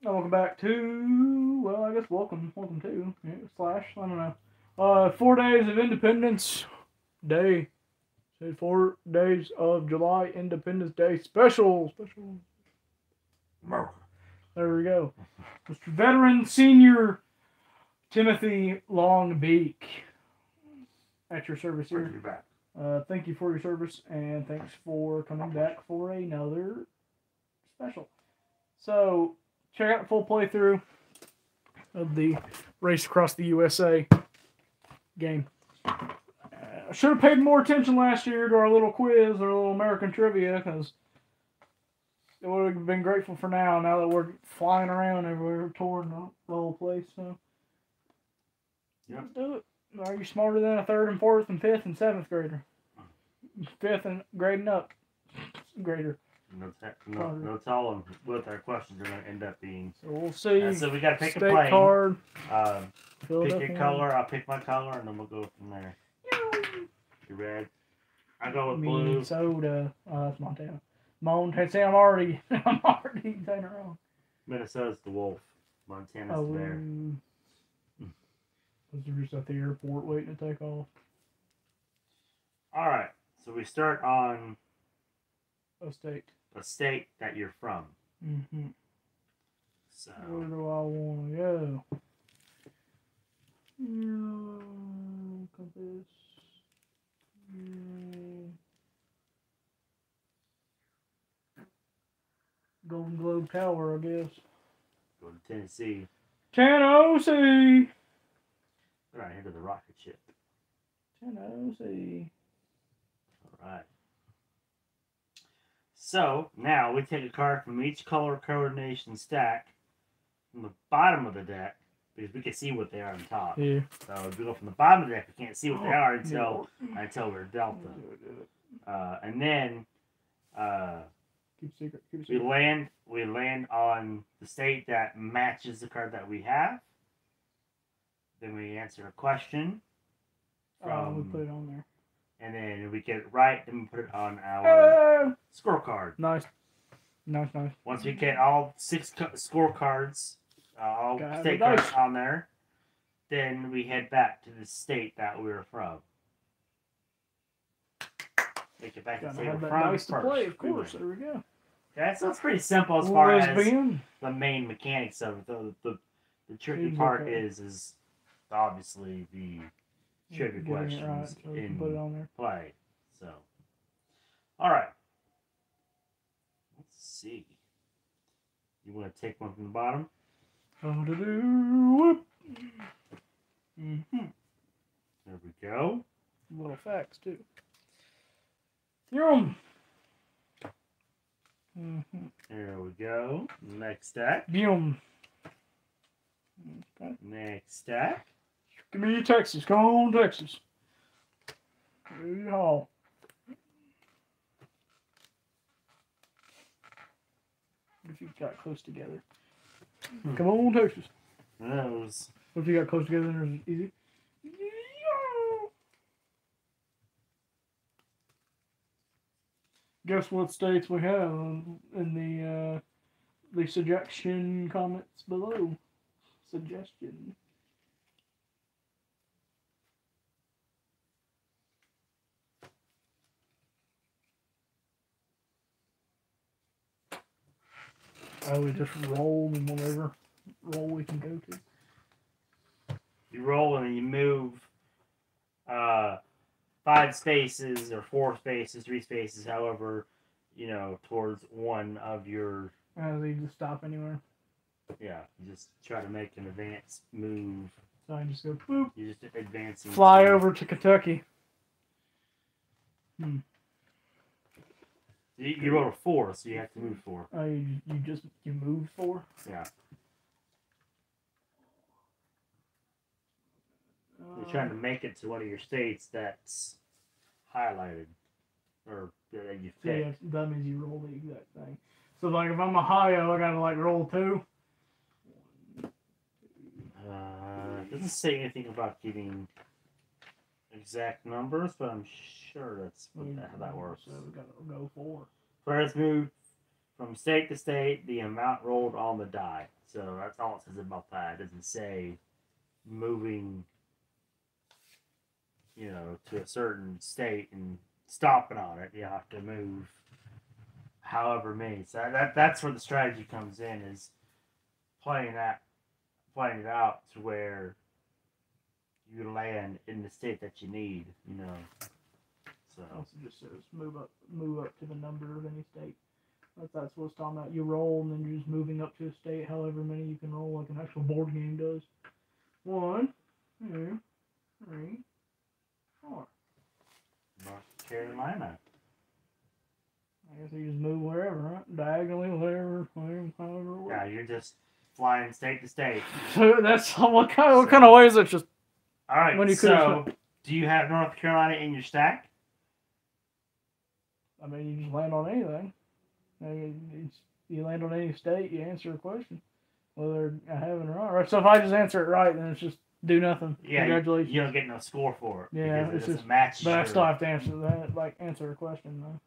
Welcome back to, well, I guess welcome to, slash, I don't know. 4 days of Independence Day. So 4 days of July Independence Day special. America. There we go. Mr. Veteran Senior Timothy Longbeak. At your service Bring here. you back. Thank you for your service, and thanks for coming back for another special. So, check out the full playthrough of the Race Across the USA game. I should have paid more attention last year to our little quiz, our little American trivia, because it would have been grateful for now that we're flying around everywhere, touring the whole place. So, Yep. let's do it. Are you smarter than a third and fourth and fifth and seventh grader? Fifth and grading up grader. No telling what our questions are going to end up being. So we'll see. So we got to pick a State plane. card. Pick your color. I'll pick my color, and then we'll go from there. You red? I go with blue. Minnesota. That's Montana. Montana. See, I'm already saying it wrong. Minnesota's the wolf. Montana's the bear. Was there just at the airport waiting to take off? All right. So we start on A state. a state that you're from. Mm-hmm. So Where do I want to go? Compass. Golden Globe Tower, I guess. go to Tennessee. Tennessee. Right here to the rocket ship. Tennessee. All right. So now we take a card from each color coordination stack from the bottom of the deck because we can see what they are on top. Yeah. So if we go from the bottom of the deck, we can't see what they are until we're dealt them. And then Keep secret. we land on the state that matches the card that we have. Then we answer a question. We put it on there. And then if we get it right, then we put it on our scorecard. Nice. Once we get all 6 scorecards, all Gotta state have cards dice. on there, then we head back to the state that we're from. Take it back to the Gotta state have we're that from dice to first. play, of course. There we go. Okay, so it's pretty simple as far as Lesbian. the main mechanics of it. The tricky Seems part okay. is obviously the trivia Getting it questions right, so we can in put it on there. play. So, all right. Let's see. You want to take one from the bottom? Whoop. Mm-hmm. There we go. Little facts too. Yum. Mm-hmm. There we go. Next stack. Yum. Okay. Next stack. Give me Texas. Come on, Texas. Yeehaw. What if you got close together? Come on, Texas. Those. What if you got close together and it's easy? Guess what states we have in the suggestion comments below. Suggestion. We just roll and whatever roll we can go to. You roll and then you move 5 spaces or 4 spaces, 3 spaces, however, towards one of your. They just stop anywhere. Yeah, you just try to make an advance move. So I just go boop. You just advancing. Fly over to Kentucky. You rolled a 4, so you have to move 4. You moved 4? Yeah. You're trying to make it to one of your states that's highlighted. Or that you Yeah, picked. that means you roll the exact thing. So like if I'm Ohio, I gotta roll 2. It doesn't say anything about getting exact numbers, but I'm sure that's how that works. So we gotta go 4. Players move From state to state, the amount rolled on the die. So that's all it says about that. It doesn't say moving, to a certain state and stopping on it. You have to move however many. So that's where the strategy comes in, is playing it out to where you land in the state that you need. So It also just says move up to the number of any state. That's what it's talking about. You roll and then you're just moving up to a state, however many you can roll, like an actual board game does. 1, 2, 3, 4. North Carolina. I guess you just move wherever, right? Diagonally, whatever, however it works. Yeah, you're just flying state to state. So that's what kind of way is it? Just all right. When you so, do you have North Carolina in your stack? I mean, you just land on anything. You land on any state, you answer a question, whether I have it or not. Right? So if I just answer it right, then it's just do nothing. Yeah, Congratulations. You don't get no score for it. Yeah, because it's just match. But I still have to answer a question though.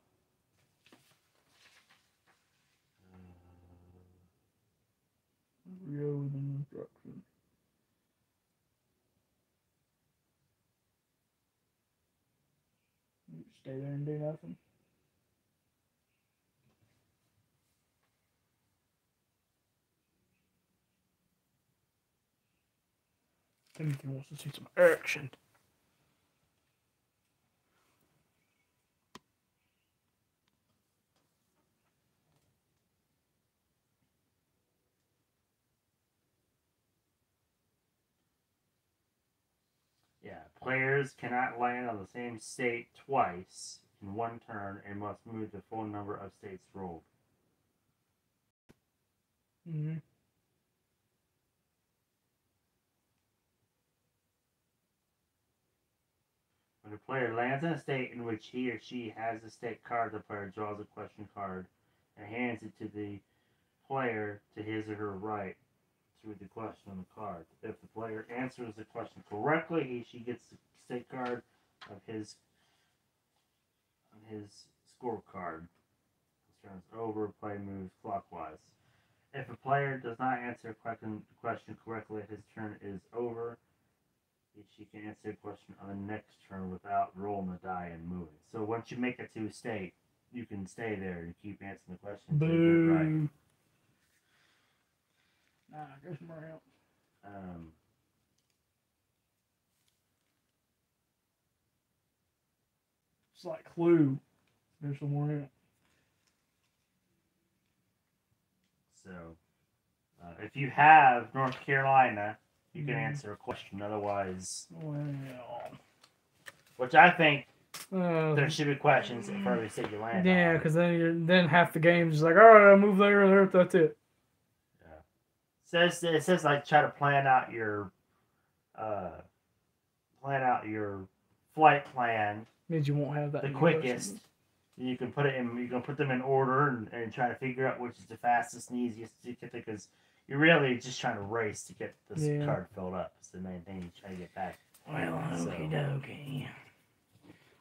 Go with instructions. You stay there and do nothing. Timothy wants to see some action. Yeah, players cannot land on the same state twice in one turn and must move the full number of states rolled. Mm-hmm. When a player lands in a state in which he or she has a state card, the player draws a question card and hands it to the player to his or her right to read the question on the card. If the player answers the question correctly, he or she gets the state card of his scorecard. Turns over, play moves clockwise. If a player does not answer a question correctly, his turn is over. She can answer a question on the next turn without rolling the die and moving. So once you make it to a state, you can stay there and keep answering the question until you get it right. Nah, go somewhere else. It's like Clue. Go somewhere else. So, if you have North Carolina, you can answer a question. Otherwise, which I think there should be questions for every state you land. Yeah, because then half the game's just like, all right, I'll move there, that's it. Yeah. It says like try to plan out your flight plan. Means you won't have that the quickest. You can put it in. You can put them in order and try to figure out which is the fastest and easiest to get there, because you're really just trying to race to get this card filled up. It's the main thing you try to get back. Well, okay.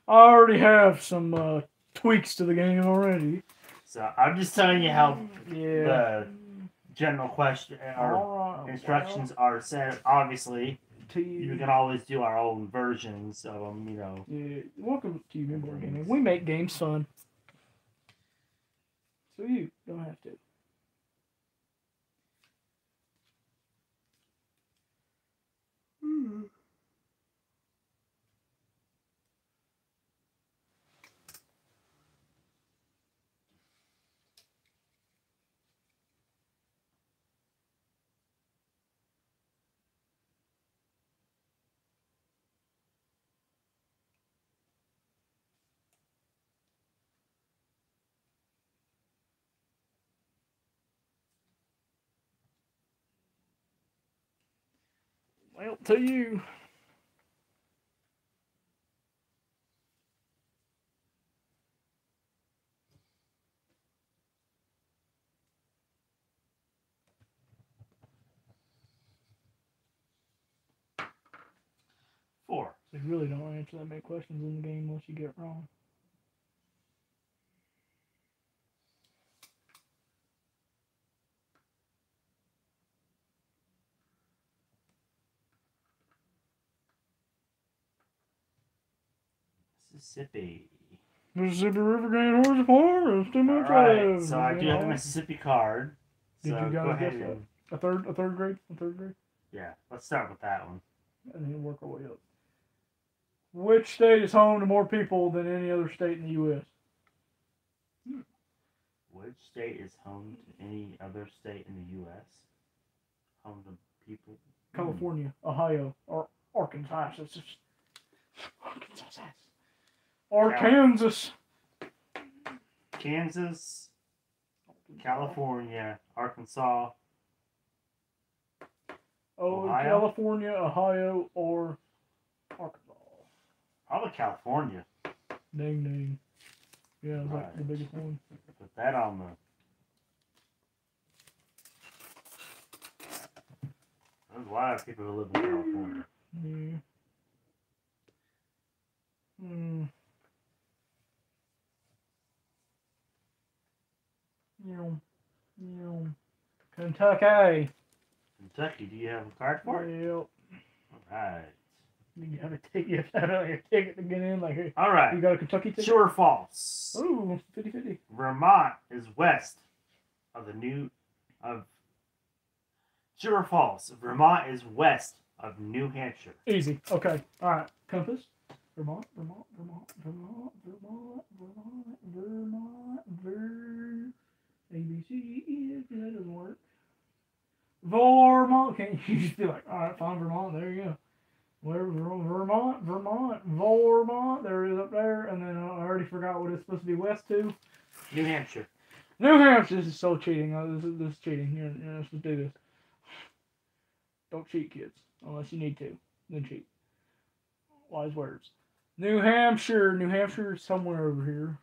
I already have some tweaks to the game already. So I'm just telling you how the general question or instructions are set. Obviously, you can always do our own versions of them, Yeah, welcome to U&ME Board Gaming. We make games fun. So you don't have to. Well, to you. Four. So you really don't answer that many questions in the game unless you get it wrong. Mississippi. Mississippi River Grand Horse Farm. That's too much. Alright, so I do have a Mississippi card. Did So you go guys ahead guess that? and... A third grade? A third grade? Yeah, let's start with that one. And then work our way up. Which state is home to more people than any other state in the U.S.? Which state is home to any other state in the U.S.? Home to people? California, Ohio, or Arkansas. It's just Arkansas. Or Kansas. Kansas, California, Arkansas. Ohio? California, Ohio, or Arkansas. Probably California. Ding, ding. Yeah, it's like the biggest one. Put that on the... There's a lot of people who live in California. Yeah. Kentucky. Kentucky, do you have a card for it? Yep. Alright. You have to have a ticket to get in. Like, hey, Alright. you got a Kentucky ticket? True or false? Ooh, 50-50. Vermont is west of True or false? Vermont is west of New Hampshire. Easy. Okay. All right. Compass. Vermont. A, B, C, E, F, that doesn't work. Vermont. Can't you just be like, all right, fine, Vermont. There you go. Where Vermont. There it is up there. And then I already forgot what it's supposed to be west to. New Hampshire. New Hampshire. This is so cheating. This is cheating. You're supposed to do this. Don't cheat, kids. Unless you need to. Then cheat. Wise words. New Hampshire. New Hampshire is somewhere over here.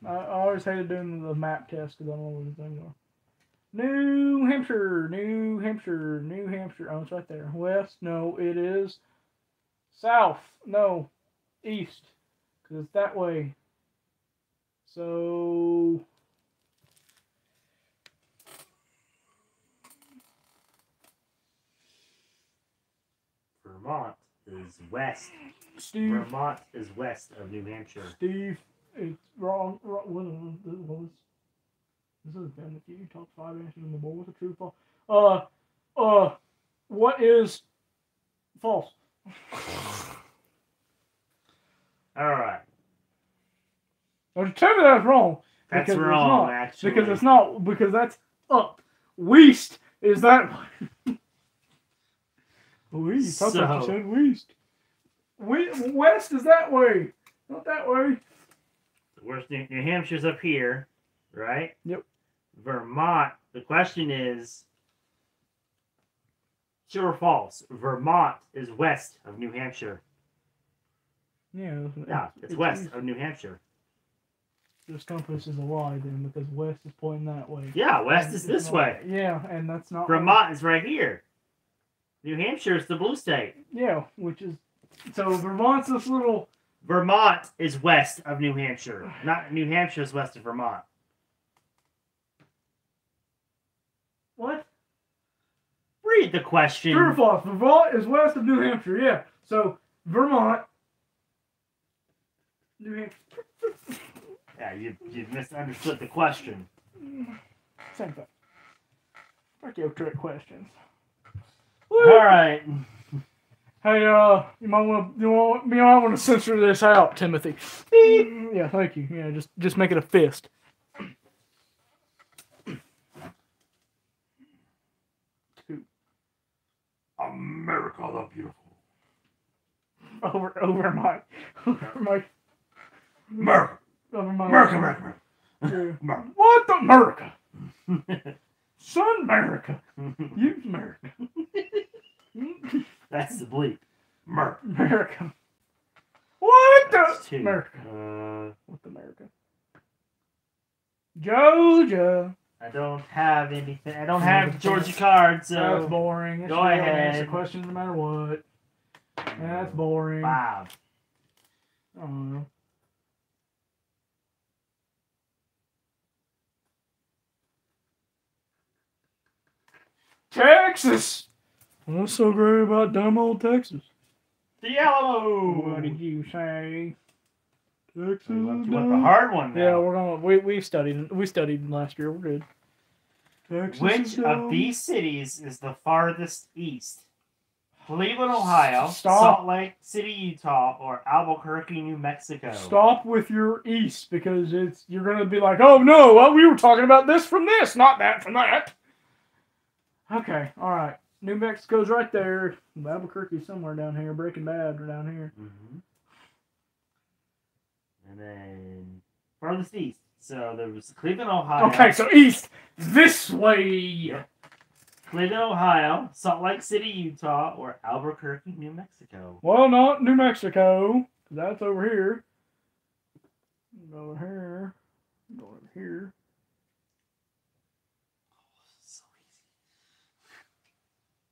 I always hated doing the map test because I don't know where the things are. New Hampshire. Oh, it's right there. West. No, it is south. No, east. Because it's that way. So... Vermont is west. Steve. Vermont is west of New Hampshire. Steve, it's wrong. This is Ben. If you talk 5 answers in the bowl, what's a true false? What is false? Alright. Don't tell me that's wrong. That's because wrong, it's not, actually. Because it's not. Because that's up. West is that way. West. I thought you said west. West is that way. Not that way. Where's New Hampshire's up here, right? Yep. Vermont. The question is, true or false? Vermont is west of New Hampshire. Yeah. Yeah, it's west of New Hampshire. This compass is a lie then, because west is pointing that way. Yeah, west is this way. Yeah, and that's not. Vermont is right here. New Hampshire is the blue state. Yeah, which is so Vermont's this little. Vermont is west of New Hampshire. Not New Hampshire is west of Vermont. What? Read the question. True or false? Vermont is west of New Hampshire. Yeah. So Vermont. New Hampshire. Yeah, you misunderstood the question. Same thing. Tokyo trick questions. All right. Hey, you might want to censor this out, Timothy. Yeah, thank you. Yeah, just make it a fist. America the beautiful. Over my America. Over my America. Yeah. What the America? Son America. You America. That's the bleep. America. What the America? What the America? Georgia. I don't have anything. I don't have the Georgia card, so That's boring. Go ahead. Answer questions no matter what. That's boring. 5. I don't know. Texas. What's so great about dumb old Texas? The Alamo. What did you say? Texas. You want the hard one now. Yeah, we're gonna. We studied. We studied last year. We're good. Texas. Which of these cities is the farthest east? Cleveland, Ohio, Stop. Salt Lake City, Utah, or Albuquerque, New Mexico? Stop with your east, because you're gonna be like, oh no, well, we were talking about this from this, not that from that. Okay, all right. New Mexico's right there. Albuquerque's somewhere down here. Breaking Bad are down here. Mm-hmm. And then farthest east. So there was Cleveland, Ohio. Okay, so east this way. Yep. Cleveland, Ohio, Salt Lake City, Utah, or Albuquerque, New Mexico? Well, not New Mexico, 'cause that's over here. Go over here. Go over here. So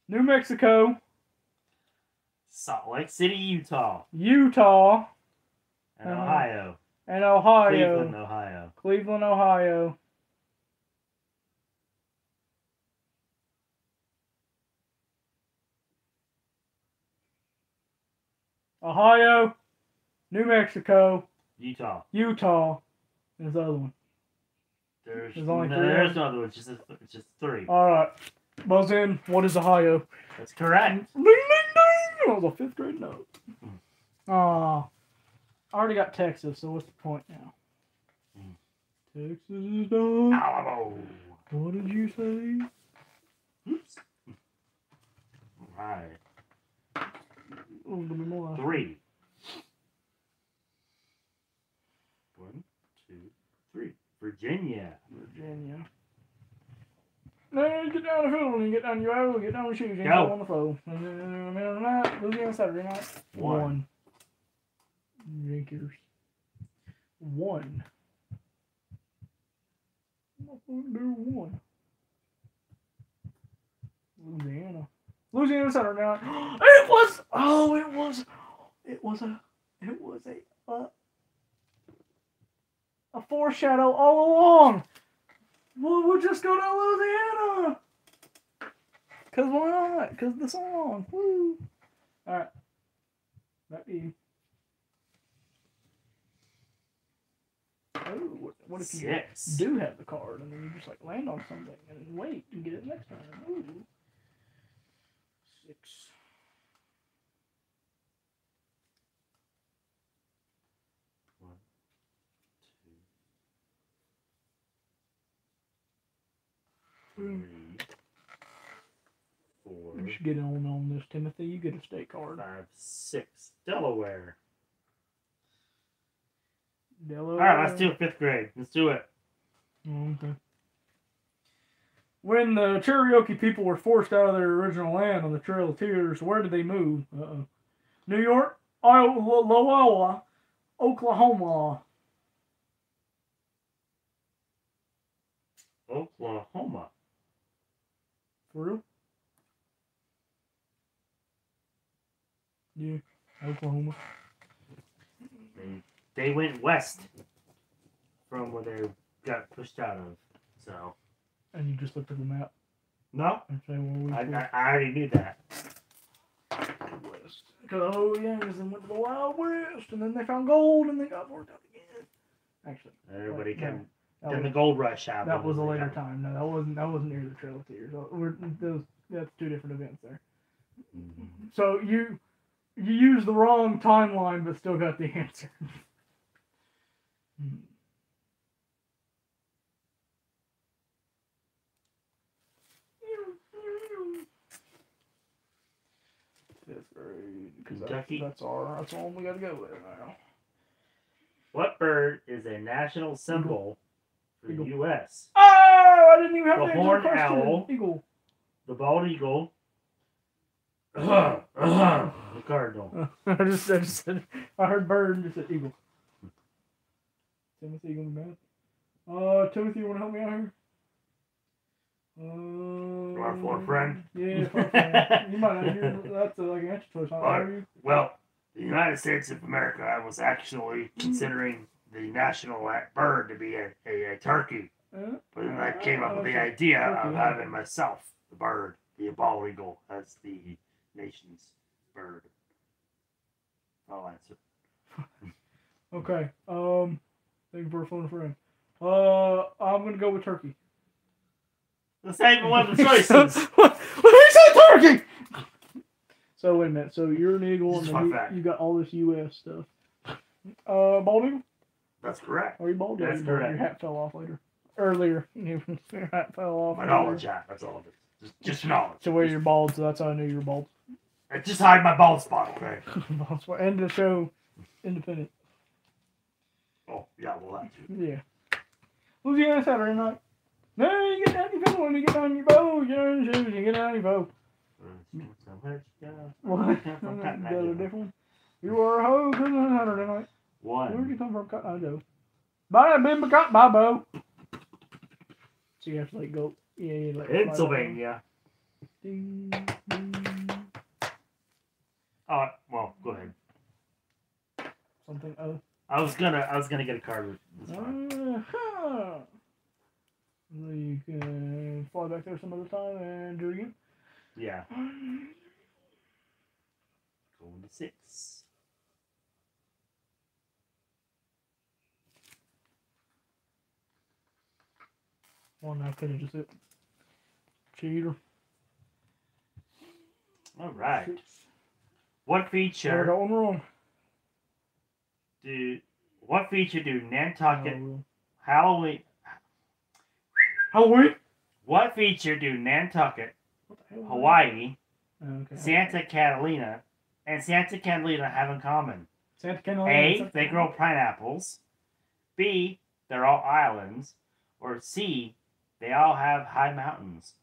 New Mexico. Salt Lake City, Utah. Utah. And Ohio. And Ohio. Cleveland, Ohio. Cleveland, Ohio. Ohio, New Mexico, Utah. Utah, and the other one. There's only three. There's no other one. It's just three. All right. Buzz in. What is Ohio? That's correct. Ding, ding, ding. That was a 5th grade note. I already got Texas, so what's the point now? Texas is done. Alamo. What did you say? Oops. All right. Oh, give me more. 3. 1, 2, 3. Virginia. Virginia. No, get down the field and get down your own, get down the shoes, and Go. go on the floor. And then in the middle of the night, Louisiana Saturday night. 1. Drinkers. 1. I'm gonna do 1. Louisiana. Louisiana Saturday night. It was. Oh, it was. It was a foreshadow all along. We'll just go to Louisiana. Cause why not? Cause the song. Woo. All right. That be. Oh, what if you 6. do have the card and then you just like land on something and then wait and get it next time? Ooh. 6. Three, 4, You should get on this, Timothy. You get a state card. 5, 6. Delaware. Delaware. All right, let's do 5th grade. Let's do it. Okay. When the Cherokee people were forced out of their original land on the Trail of Tears, where did they move? New York, Iowa, Oklahoma. Oklahoma. For real? Yeah, Oklahoma. They went west from where they got pushed out of. So. And you just looked at the map No, and say, well, I already knew that. West. Oh, yeah, because they went to the Wild West, and then they found gold, and they got worked out again. Actually. Everybody can. That Then was, the gold rush happened. that was a later time. No, that wasn't near the Trail of Tears. That's 2 different events there. Mm-hmm. So you used the wrong timeline, but still got the answer. Fifth grade, because that's the one we got to go with now. What bird is a national symbol for the U.S.? Oh, I didn't even have The to answer horned the question. owl. Eagle. The bald eagle. The cardinal. I just said, I heard bird and just said eagle. Timothy, you gonna be mad? Timothy, you want to help me out here? Our for a friend? Yeah, for a friend. You might not hear that's like an answer choice. Well, the United States of America, I was actually considering the national bird to be a turkey. But then I came up with the idea of having myself, the bird, the bald eagle, as the nation's bird. I'll answer. Okay. Thank you for phone a friend. I'm gonna go with turkey. The same one of the choices. What? He said turkey. So wait a minute. So you're an eagle, This is and my fact. you got all this U.S. stuff. Bald eagle? That's correct. Are you bald? That's Bald? correct. Your hat fell off later. Earlier, your hat fell off. My knowledge hat. That's all it is. Just knowledge. So where you're bald, so that's how I knew you were bald. I just hide my bald spot, okay? Bald spot. And the show, independent. Oh, yeah, well, that too. Yeah. Who's you on Saturday night? No, you get down your bow when you get on your bow. You get on your shoes, you get on your bow. What? That's a different one. You are a hoe because on Saturday night. One. Where'd you come from? I know. But I've been got my bow. So you have to like go. Yeah, like Pennsylvania. Ding, ding. Oh, well, go ahead. Something. I was gonna get a card with this one. You can fly back there some other time and do it again. Yeah. Going to 6. Well, now finish it. Cheater. All right. 6. What I feature got one wrong. do Nantucket Oh, Halloween? Halloween? What feature do Nantucket, What the hell? Hawaii, Okay. Santa Catalina, and Santa Catalina have in common? Santa Catalina. A. They grow pineapples. B. They're all islands. Or C. They all have high mountains.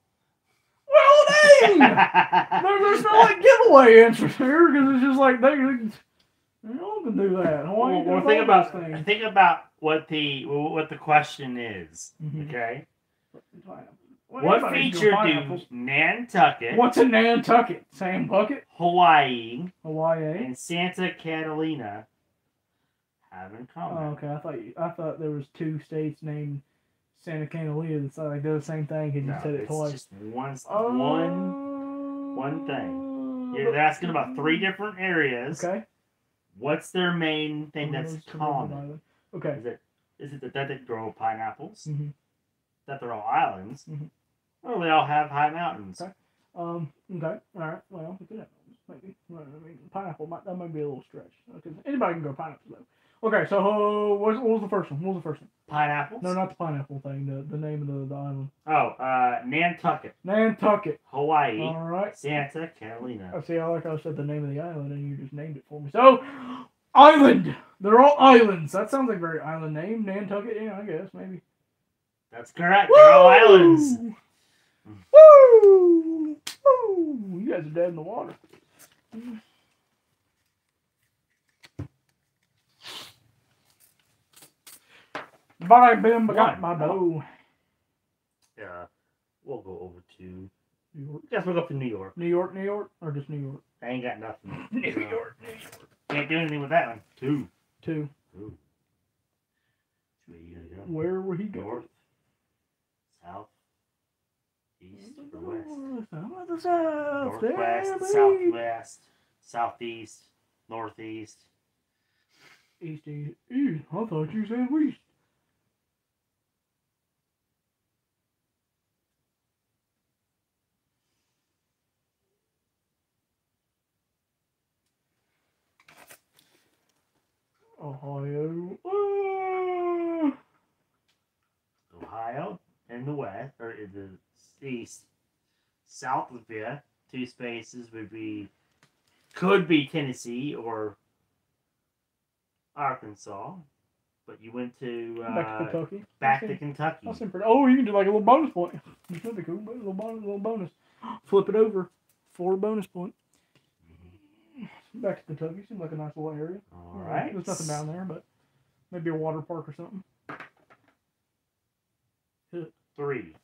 Well, dang! There's no like giveaway answers here because it's just like they all can do that. Hawaii Well, does all those things. think about what the question is. Mhm. Okay. Well, What everybody can feature grow do pineapples. Nantucket, What's in Nantucket? Sam Bucket, Hawaii, Hawaii. and Santa Catalina have in Oh, common? okay. I thought there was 2 states named Santa Catalina that like they're the same thing because you said it it's twice. just one thing. You're asking about 3 different areas. Okay. What's their main thing that's common? Okay. Is it that they grow pineapples? Mm-hmm. That they're all islands? Mm-hmm. Or they all have high mountains? Okay. Okay. All right. Well, we could have maybe. Well, I mean, pineapple that might be a little stretch because anybody can grow pineapples though. Okay. So what was the first one? Pineapples? No, not the pineapple thing. The name of the island. Oh, Nantucket. Nantucket. Hawaii. All right. Santa Catalina. I see. I like how I said the name of the island and you just named it for me. So, island. They're all islands. That sounds like a very island name. Nantucket. Yeah, I guess maybe. That's correct. They're all islands. Woo! Woo! You guys are dead in the water. Bye, Bim. I got my dough. Yeah. We'll go over to New York. Yes, we'll go to New York. New York, or just New York? I ain't got nothing. New York. Can't do anything with that one. 2. 2. Ooh. Where you gonna go? Where will he go? North, south, east, or west? I'm at the south. Northwest, baby. southwest, southeast, northeast. East. East. I thought you said west. Ohio. Ohio in the west, or in the east. South of it, 2 spaces could be Tennessee or Arkansas, but you went to Back to Kentucky. Back to Kentucky. That's pretty. Oh, you can do like a little bonus point. That'd be cool. But a little bonus. Flip it over for a bonus point. Back to Kentucky seems like a nice little area. All right. There's nothing down there, but maybe a water park or something. 3.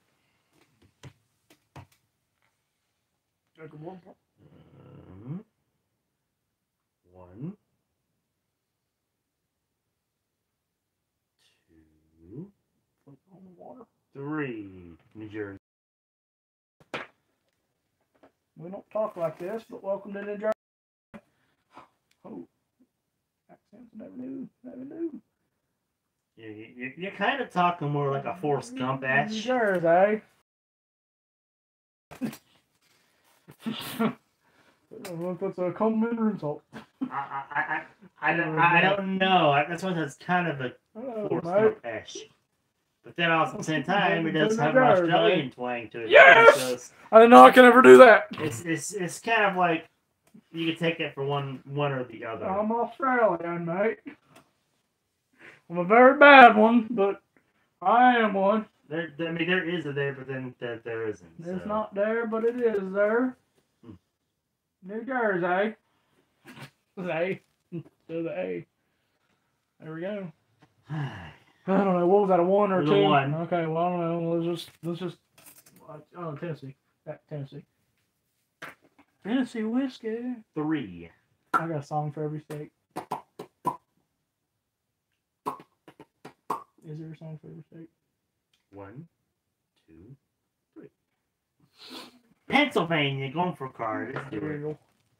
Like a water park. 1, 2, Flip on the water. 3. New Jersey. We don't talk like this, but welcome to New Jersey. Oh, Never knew. Never knew. You're kind of talking more like a Forrest Gump-ish. Sure, eh? That's a compliment or insult. I don't know. That's why that's kind of a Forrest Gump-ish. But then also at the same time, it does have an Australian twang to it. Yes! I didn't know I could ever do that. It's kind of like you can take it for one or the other. I'm Australian, mate. I'm a very bad one, but I am one. There is a there, but then there isn't. It's not there, but it is there. New Jersey. A. So the A. There we go. I don't know. What was that? A 1 or 2? A 1. Okay. Well, I don't know. Let's just. Oh, Tennessee. Tennessee. Tennessee whiskey. 3. I got a song for every state. Is there a song for every state? 1, 2, 3. Pennsylvania, going for a card. Let's do it.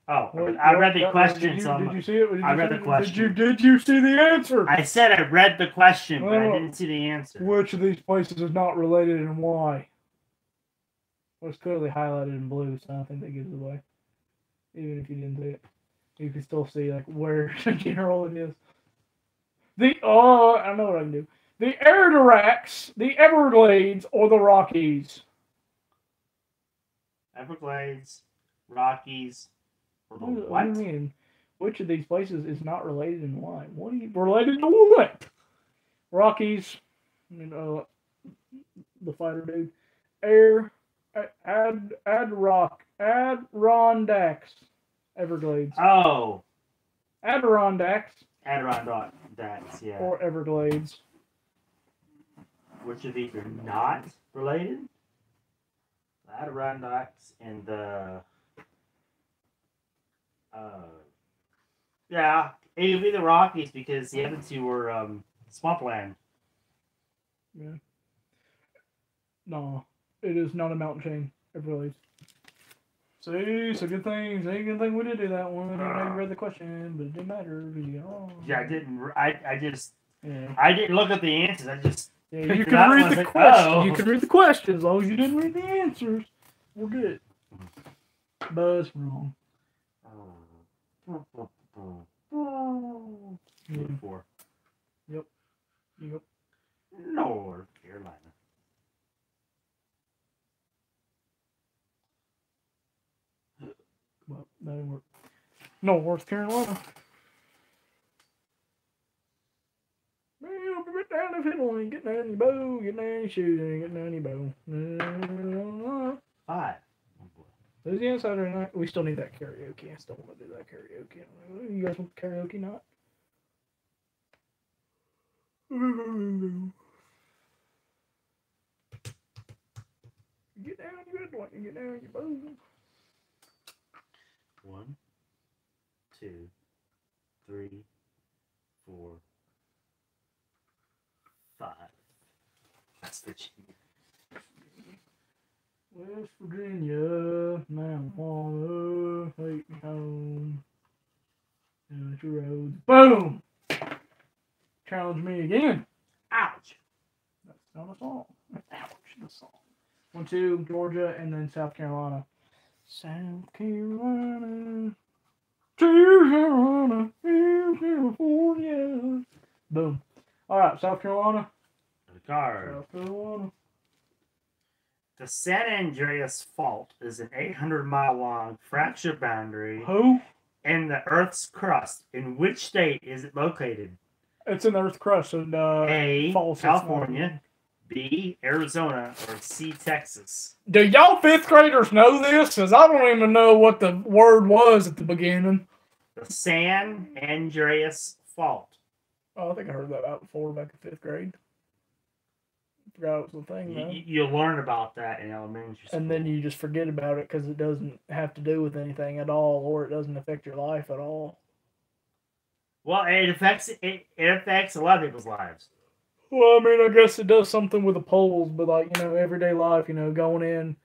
Oh, well, I read the question. Did you see it? I read the question. Did you see the answer? I said I read the question, but I didn't see the answer. Which of these places is not related and why? Well, it's clearly highlighted in blue, so I don't think that gives it away. Even if you didn't see it, you can still see like where in general it is. I know what I can do. The Adirondacks, the Everglades, or the Rockies? Everglades, Rockies, or the what? What do you mean? Which of these places is not related and why? What are you related to what? Rockies, the fighter dude. Adirondacks, Everglades. Oh. Adirondacks, yeah. or Everglades. Which of these are not related? The Adirondacks and the yeah, it would be the Rockies because the other two were swampland. Yeah. No, it is not a mountain chain. Everglades. See, so good thing. Good thing we did do that one. I didn't know you read the question, but it didn't matter. Yeah, I didn't. I just. Yeah. I didn't look at the answers. I just. Yeah, you can read the question. Oh. You can read the question as long as you didn't read the answers. We're good. Buzz wrong. 4. Yep. North Carolina. Well, that didn't work. North Carolina. Get down the fiddle and get down your bow, get down your shoes and get down your bow. 5. Who's the insider tonight? We still need that karaoke. I still want to do that karaoke. You guys want karaoke not? Get down your fiddle and get down your bow. 1, 2, 3, 4, 5. That's Virginia. West Virginia, marijuana, take me home. Down the road. Boom! Challenge me again. Ouch! That's not a song. Ouch, the song. 1, 2, Georgia, and then South Carolina. South Carolina. Carolina. California. Boom. Alright, South Carolina. The card. South Carolina. The San Andreas Fault is an 800-mile-long fracture boundary in the Earth's crust. In which state is it located? It's in the Earth's crust. And, A, false, California, B, Arizona, or C, Texas. Do y'all 5th graders know this? Because I don't even know what the word was at the beginning. The San Andreas Fault. Oh, I think I heard that out before back in 5th grade. I forgot it was a thing, though. You learn about that in elementary school. And then you just forget about it because it doesn't have to do with anything at all, or it doesn't affect your life at all. Well, it affects a lot of people's lives. Well, I mean, I guess it does something with the polls, but like, everyday life, going in,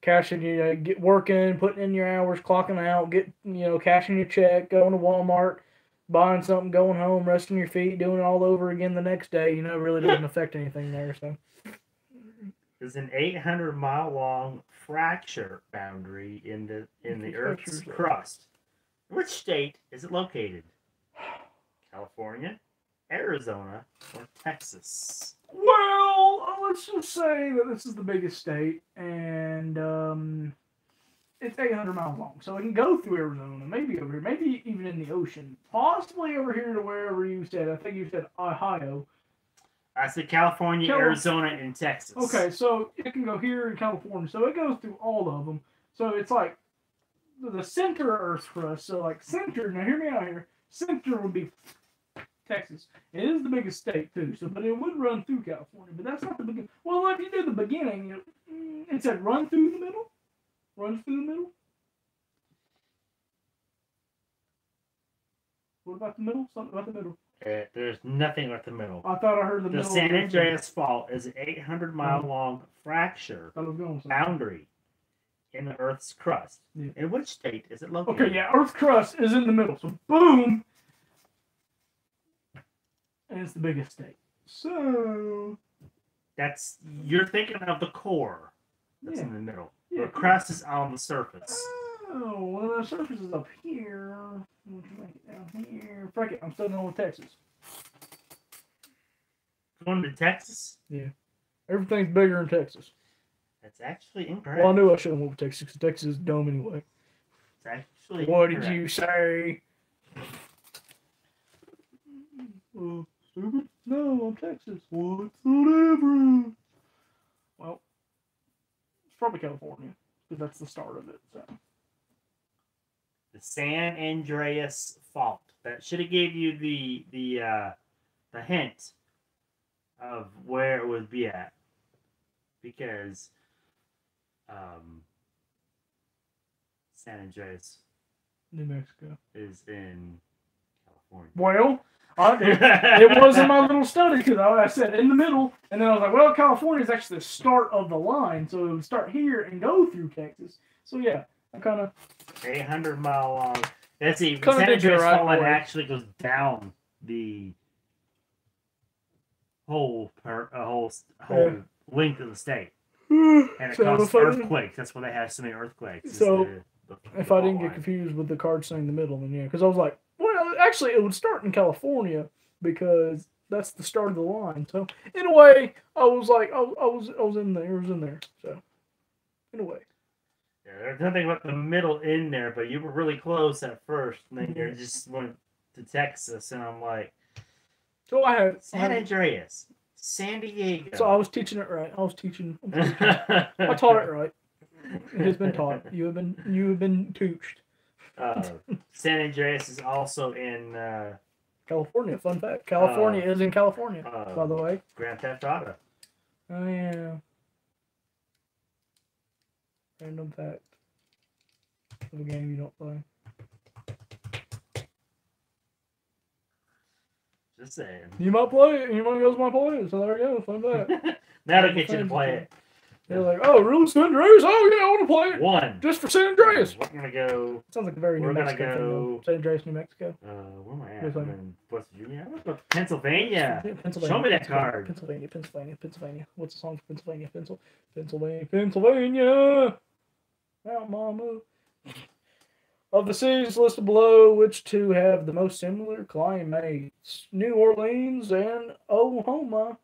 cashing, get working, putting in your hours, clocking out, cashing your check, going to Walmart, buying something, going home, resting your feet, doing it all over again the next day. It really doesn't affect anything there. So There's an 800-mile-long fracture boundary in the Earth's crust. Which state is it located? California, Arizona, or Texas? Well, let's just say that this is the biggest state, and it's 800 miles long, so it can go through Arizona, maybe over here, maybe even in the ocean, possibly over here to wherever you said. I think you said Ohio. I said California, Arizona, and Texas. Okay, so it can go here in California, so it goes through all of them. So it's like the center of Earth's crust. So like center. Now hear me out here. Center would be Texas. It is the biggest state too. So, but it would run through California. But that's not the beginning. Well, if you do the beginning, it said run through the middle. Runs through the middle. What about the middle? Something about the middle. There's nothing about the middle. I thought I heard the middle. The San Andreas Fault is an 800-mile-long fracture boundary in the Earth's crust. Yeah. In which state is it located? Okay, yeah, Earth's crust is in the middle. So, boom! And it's the biggest state. So... You're thinking of the core that's in the middle. Yeah. The crust is on the surface. Oh, well, the surface is up here. Make it down here. Frick it, I'm still going with Texas. Going to Texas? Yeah. Everything's bigger in Texas. That's actually incorrect. Well, I knew I shouldn't move to Texas because Texas is dumb anyway. It's actually What incorrect. did you say? Stupid? No, I'm Texas. What's whatever? Well, it's probably California because that's the start of it. So. The San Andreas Fault. That should have gave you the hint of where it would be at, because San Andreas, New Mexico, is in California. Well, it wasn't my little study because I said in the middle, and then I was like, well, California is actually the start of the line, so it would start here and go through Texas. So yeah, I kind of 800-mile long. That's the San Andreas Fault actually goes down the whole length of the state, and it causes earthquakes. That's why they have so many earthquakes. So if I didn't get confused with the card saying the middle, then yeah, because I was like, well, actually, it would start in California because that's the start of the line. So in a way, I was like, I was in there. It was in there. So in a way. Yeah, there's nothing about the middle in there, but you were really close at first, and then you just went to Texas, and I'm like, so I had San Andreas, San Diego. So I was teaching it right. I taught it right. It has been taught. You have been tooched. San Andreas is also in California. Fun fact: California is in California. By the way, Grand Theft Auto. Oh yeah. Random fact of a game you don't play. Just saying. You might play it. You might go might play it. So there you go. Fun fact. That'll get you to play it. They're like, oh, really, San Andreas? Oh yeah, I want to play it. One. Just for San Andreas. We're gonna go. Sounds like a very New Mexico thing. San Andreas, New Mexico. Where am I at? I'm in West Virginia. I'm going to Pennsylvania. Show me that card. Pennsylvania. What's the song for Pennsylvania? Pennsylvania. Mount Mama. Of the cities listed below, which two have the most similar climates? New Orleans and Oklahoma,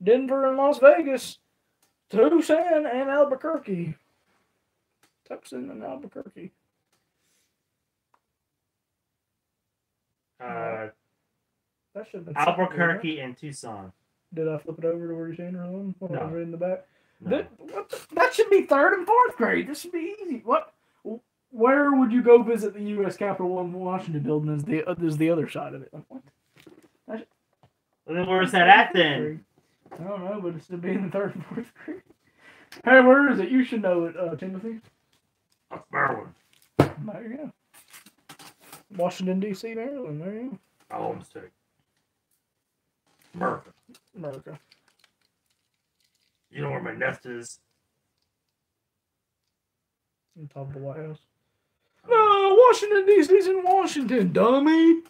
Denver and Las Vegas, Tucson and Albuquerque. Tucson and Albuquerque. That should have been Albuquerque and Tucson. Did I flip it over to where you're saying or something? No. Right in the back? No. That should be 3rd and 4th grade. This should be easy. What? Where would you go visit the U.S. Capitol in Washington building? Is the other side of it? Like, what? Well, then where's that at then? I don't know, but it should be in the 3rd and 4th grade. Hey, where is it? You should know it, Timothy. That's Maryland. There you go. Washington, D.C., Maryland. There you go. My home state. America. You know where my nest is? On top of the White House. No, Washington, D.C.'s in Washington, dummy.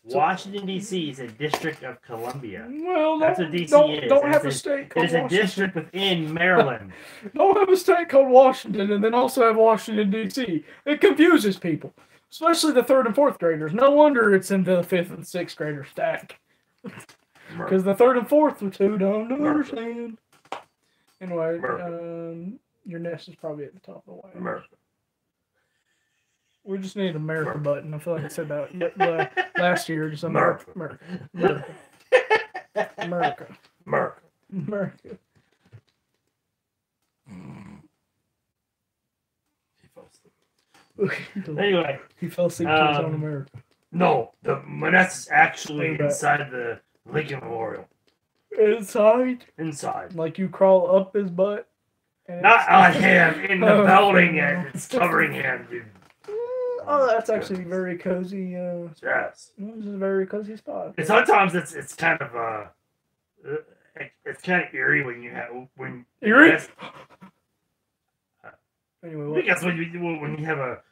Washington, D.C. is a district of Columbia. Well, That's what D.C. is. Don't have a state called It is a Washington. district within Maryland. Don't have a state called Washington and then also have Washington, D.C. It confuses people, especially the 3rd and 4th graders. No wonder it's in the 5th and 6th grader stack. Because the 3rd and 4th were too dumb to understand. Anyway, your nest is probably at the top of the way. America. We just need an America button. I feel like I said that last year. Just America. America. He fell asleep. Anyway. He fell asleep on America. No, my nest is actually inside the Lincoln Memorial. Inside? Inside. Like you crawl up his butt? Not on him, in the building, and it's covering him, dude. Oh, that's actually very cozy. Yes. This is a very cozy spot. And sometimes it's kind of it's kind of eerie when you have eerie. Anyway, what? Because when you have a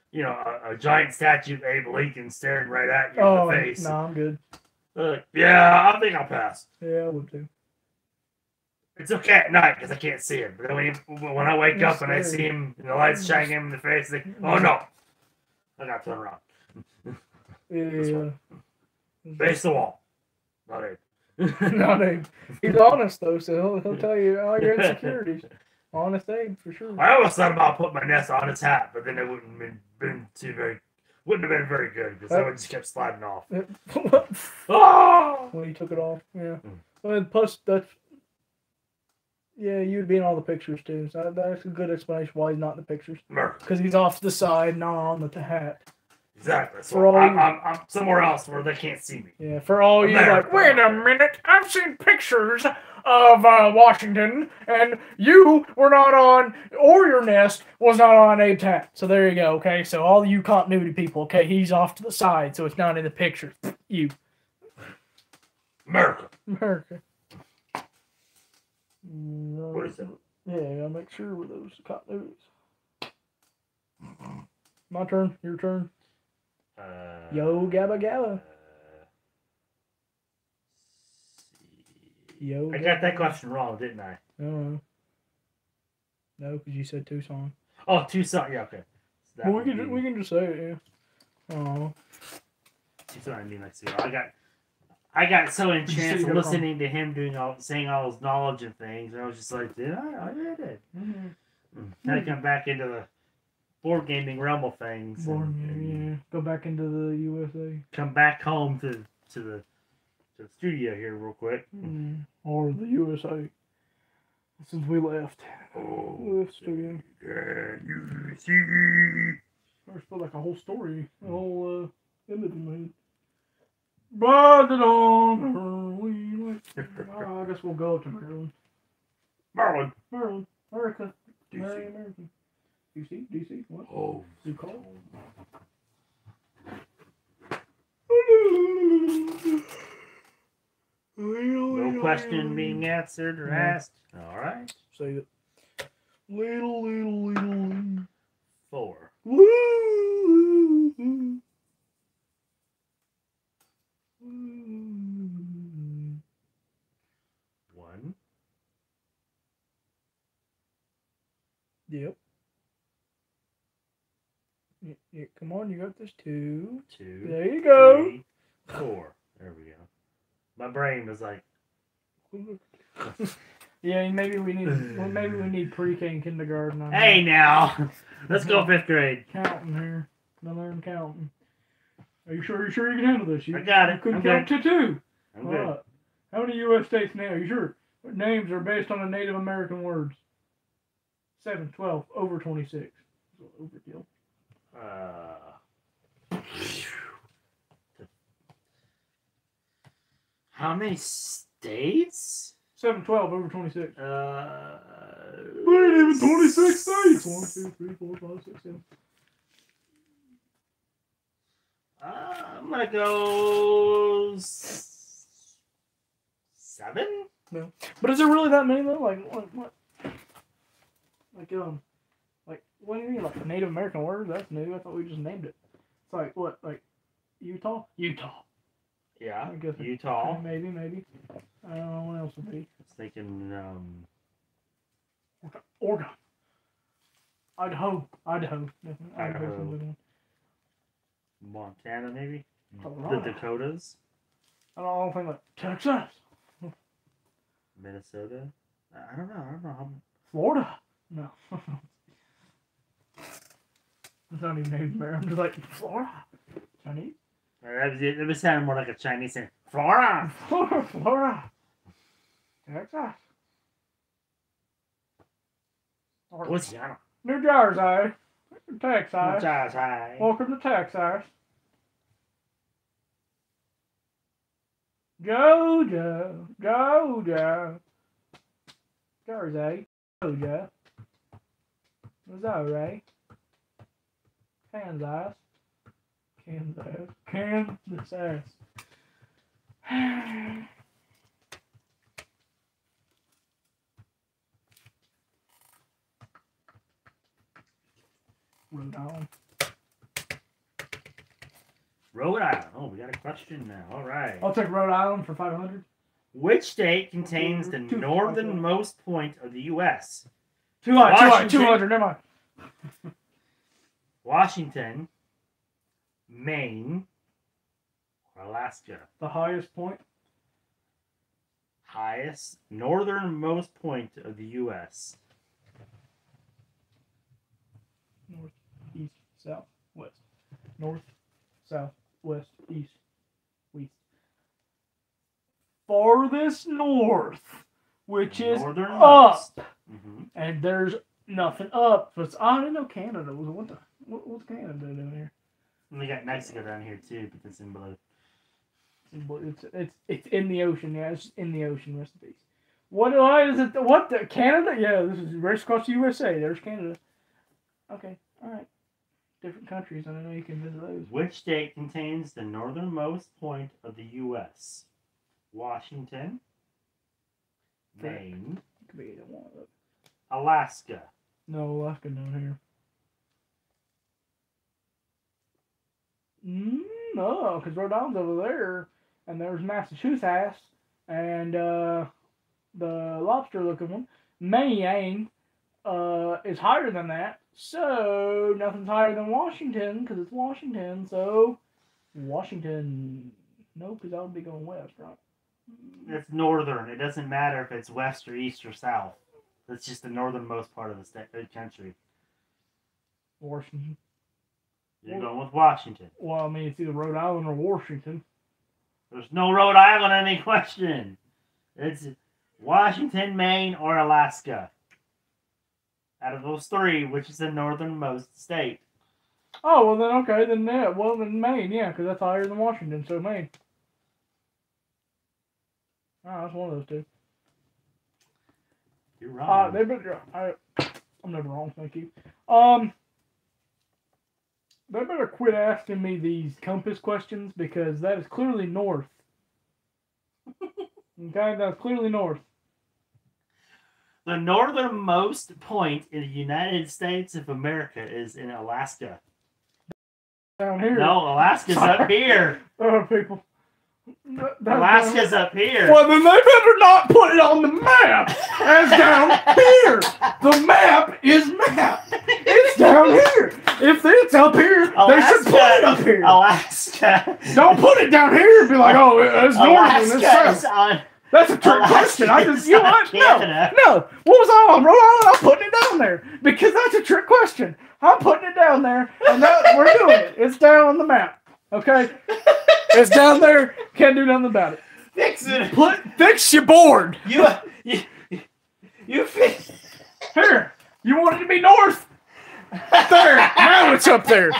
giant statue of Abe Lincoln staring right at you in the face. No, I'm good. Yeah, I think I'll pass. Yeah, I would too. It's okay at night because I can't see him. But then when I wake up and I see him and the lights shining him in the face, I think, oh no. I gotta turn around. Yeah. Face the wall. Not Abe. Not Abe. He's honest though, so he'll tell you all your insecurities. Honest Abe for sure. I almost thought about putting my nest on his hat, but then it wouldn't have been very good because that one just kept sliding off. When he took it off, yeah. Well, plus that's you'd be in all the pictures too. So that's a good explanation why he's not in the pictures. Because he's off to the side, not on the hat. Exactly. So I'm somewhere else where they can't see me. Yeah, for all you like, wait a minute, I've seen pictures of Washington, and you were not on, or your nest was not on Abe's hat. So there you go, okay? So all you continuity people, okay, he's off to the side, so it's not in the picture. You. America. What is that? Yeah, I gotta make sure with those continuities. My turn, your turn. Yo, Gabba Gabba. Yo. I got that question wrong, didn't I? No, because you said Tucson. Oh, Tucson. Yeah, okay. So well, we can just say it. Yeah. Oh. Tucson. I mean, let's see. I got so entranced listening to him saying all his knowledge and things. And I was just like, did I? I did. Had to come back into the board gaming realm of things. Yeah. Go back into the USA. Come back home to the studio here real quick. Or the USA. Since we left. The studio. Can you see? First, felt like a whole story. A whole image made. But it on I guess we'll go to Maryland. America. DC. American. DC? What? Oh. You call? No question being answered or asked. All right. Say it. Little. 4. One. Yep. Yeah, come on, you got this. 2. There you go. 3, 4. There we go. My brain was like. Yeah, maybe we need pre-K and kindergarten. Hey now, let's go 5th grade. Counting here. I learn counting. Are you sure you can handle this? I got it. You couldn't count to 2. I'm good. How many U.S. states now? Are you sure? What names are based on the Native American words? 7, 12, over 26. Overkill. How many states? 7, 12, over 26. Wait, even 26 states. 1, 2, 3, 4, 5, 6, 7. I'm gonna go 7. No, but is there really that many though? Like what? Like what do you mean? Like Native American words? That's new. I thought we just named it. It's like what? Like Utah? Yeah. I guess Utah. Maybe. I don't know what else would be. I was thinking, Oregon. Idaho. Definitely. Idaho. Montana, maybe? Colorado. The Dakotas? I don't think like Texas. Minnesota? I don't know how... Florida. No. It's not even Native American. I'm just like, Florida. Chinese. It was sounding more like a Chinese thing. Florida! Florida. Texas. Louisiana. New Jersey. Texas. Jersey. Welcome to Texas. Georgia. Jersey. Georgia. Missouri. Kansas. Rhode Island. Rhode Island. Oh, we got a question now. All right. I'll take Rhode Island for 500. Which state contains the northernmost point of the U.S.? 200. Never mind. Washington, Maine, or Alaska? The highest point. Highest northernmost point of the U.S. North, east, south, west. North, south, west, east, west. Farthest north, which is northernmost. up. And there's nothing up. So I didn't know Canada was what's Canada doing here? And we got Mexico down here too, but it's in blue. It's in the ocean. Yeah, it's in the ocean. Rest in peace. What is it? What the Canada? Yeah, this is race across the USA. There's Canada. Okay, all right. Different countries. I don't know you can visit those. Which state contains the northernmost point of the U.S.? Washington, Maine, Could be either one of those. Alaska. No, Alaska down here. No, because Rhode Island's over there, and there's Massachusetts, and the lobster-looking one. Maine is higher than that, so nothing's higher than Washington, because it's Washington, so Washington. No, because I would be going west, right? It's northern. It doesn't matter if it's west or east or south. That's just the northernmost part of the country. Washington. You're going with Washington. Well, I mean, it's either Rhode Island or Washington. There's no Rhode Island in any question. It's Washington, Maine, or Alaska. Out of those three, which is the northernmost state? Oh, well then, okay, then yeah. Well, then Maine, yeah, because that's higher than Washington, so Maine. Oh, that's one of those two. You're wrong. I'm never wrong, thank you. They better quit asking me these compass questions because that is clearly north. Okay, that's clearly north. The northernmost point in the United States of America is in Alaska. Down here. No, Alaska's up here. Oh, people. Alaska's up here. Well, then they better not put it on the map as down here. The map is map. It's down here. If it's up here, Alaska, they should put it up here. Alaska. Don't put it down here and be like, oh, it's north and it's south. That's a trick question. You know what? No. What was I on? Rhode Island? I'm putting it down there because that's a trick question. I'm putting it down there, and we're doing it. It's down on the map. Okay? It's down there. Can't do nothing about it. Fix it. Fix your board. You fix. Here. You want it to be north? There. Now it's up there.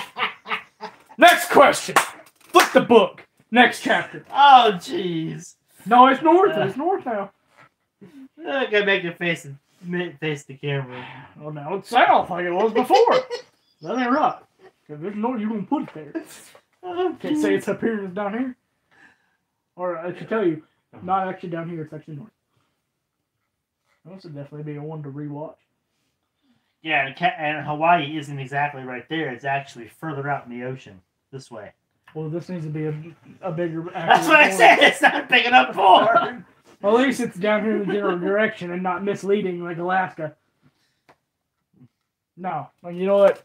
Next question. Flip the book. Next chapter. Oh, jeez. No, it's north. It's north now. I gotta make it face the camera. Well, now it's south like it was before. That ain't right. Because there's no you're gonna put it there. Can't say it's up here and it's down here. Or I should tell you, not actually down here. It's actually north. This would definitely be a one to rewatch. Yeah, and Hawaii isn't exactly right there. It's actually further out in the ocean. This way. Well, this needs to be a bigger. That's what I said. It's not big enough for. Well, at least it's down here in the general direction and not misleading like Alaska. No, like, you know what?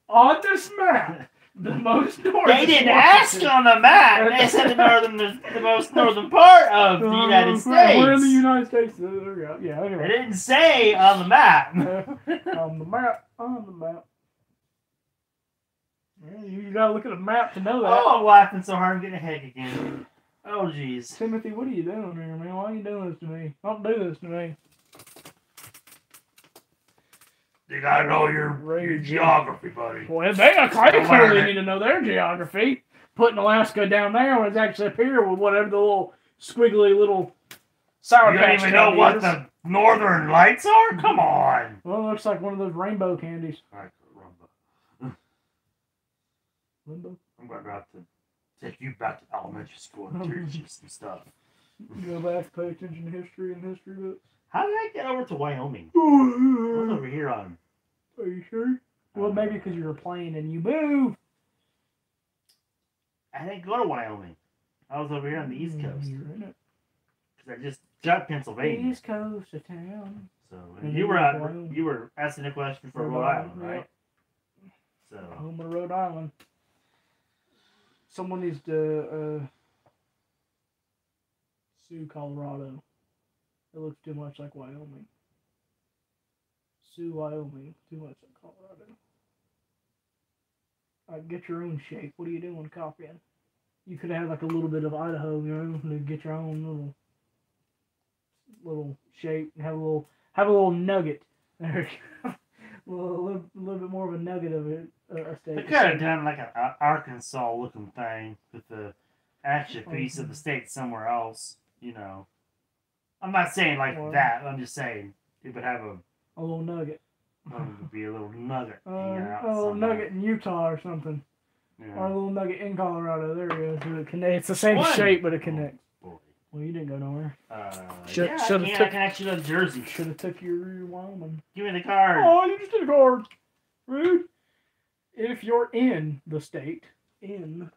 On this map, the most north. They didn't ask on the map. They said the most northern part of the United States. We're in the United States. There we go. Yeah. Anyway. They didn't say on the map. On the map. On the map. Yeah, you gotta look at a map to know that. Oh, I'm laughing so hard I'm getting a headache again. Oh, jeez. Timothy, what are you doing here, man? Why are you doing this to me? Don't do this to me. You gotta know your geography, buddy. Well, they clearly need to know their geography. Putting Alaska down there when it's actually up here with whatever the little squiggly little sour patch. You don't even know what the northern lights are? Come on. Well, it looks like one of those rainbow candies. Alright, Rumba. Rainbow? I'm going to have to take you back to elementary school and teach you some stuff. Go back, pay attention to history and history books. How did I get over to Wyoming? I was over here on. Are you sure? Well, maybe because you were playing and you moved. I didn't go to Wyoming. I was over here on the East Coast. You're in it. Because I just got Pennsylvania. East Coast of town. So, and you were asking a question for Rhode Island, right? So. Home of Rhode Island. Someone needs to sue Colorado. It looks too much like Wyoming. Sue Wyoming. Too much like Colorado. Get your own shape. What are you doing copying? You could have like a little bit of Idaho, you know, to get your own little shape and have a little nugget. There, a little bit more of a nugget of it. A state. They could have done like an Arkansas looking thing with the actual piece of the state somewhere else. You know, I'm not saying like that. I'm just saying it would have a little nugget. It would be a little nugget. A little nugget in Utah or something. Yeah. Or a little nugget in Colorado. There it is. It's the same shape, but it connects. Oh, well, you didn't go nowhere. I can actually go to Jersey. Should have took your Wyoming. Give me the card. Oh, you just did a card. Rude. If you're in the state whose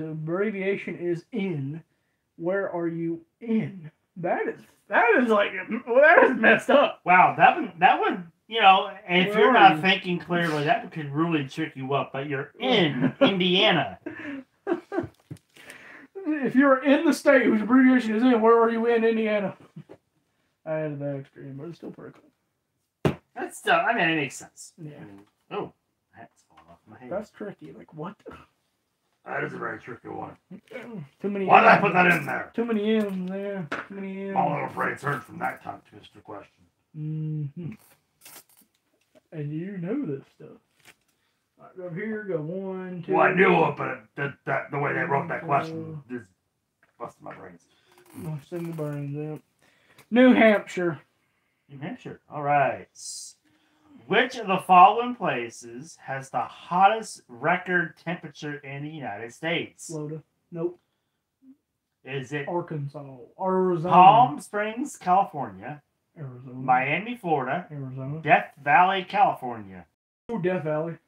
abbreviation is in, where are you in? That is messed up. Wow, that one, you know, and if you're not thinking clearly, that could really trick you up. But you're in Indiana. If you're in the state whose abbreviation is in, where are you in Indiana? I added that extra in, but it's still pretty cool. That's still, I mean, it makes sense. Yeah. Oh, that's falling off my head. That's tricky. Like, what? That is a very tricky one. Too many. Why did I put that in there? Too many M's there. Too many M's. I'm a little afraid it's heard from that tongue twister question. Mm-hmm. And you know this stuff. All right, go here, go 1, 2. Well, I knew it, but the way they wrote that question just busted my brains. I'll send the brains out. New Hampshire. New Hampshire. All right. Which of the following places has the hottest record temperature in the United States? Florida. Nope. Is it Arkansas? Arizona. Palm Springs, California. Arizona. Miami, Florida. Arizona. Death Valley, California. Oh, Death Valley.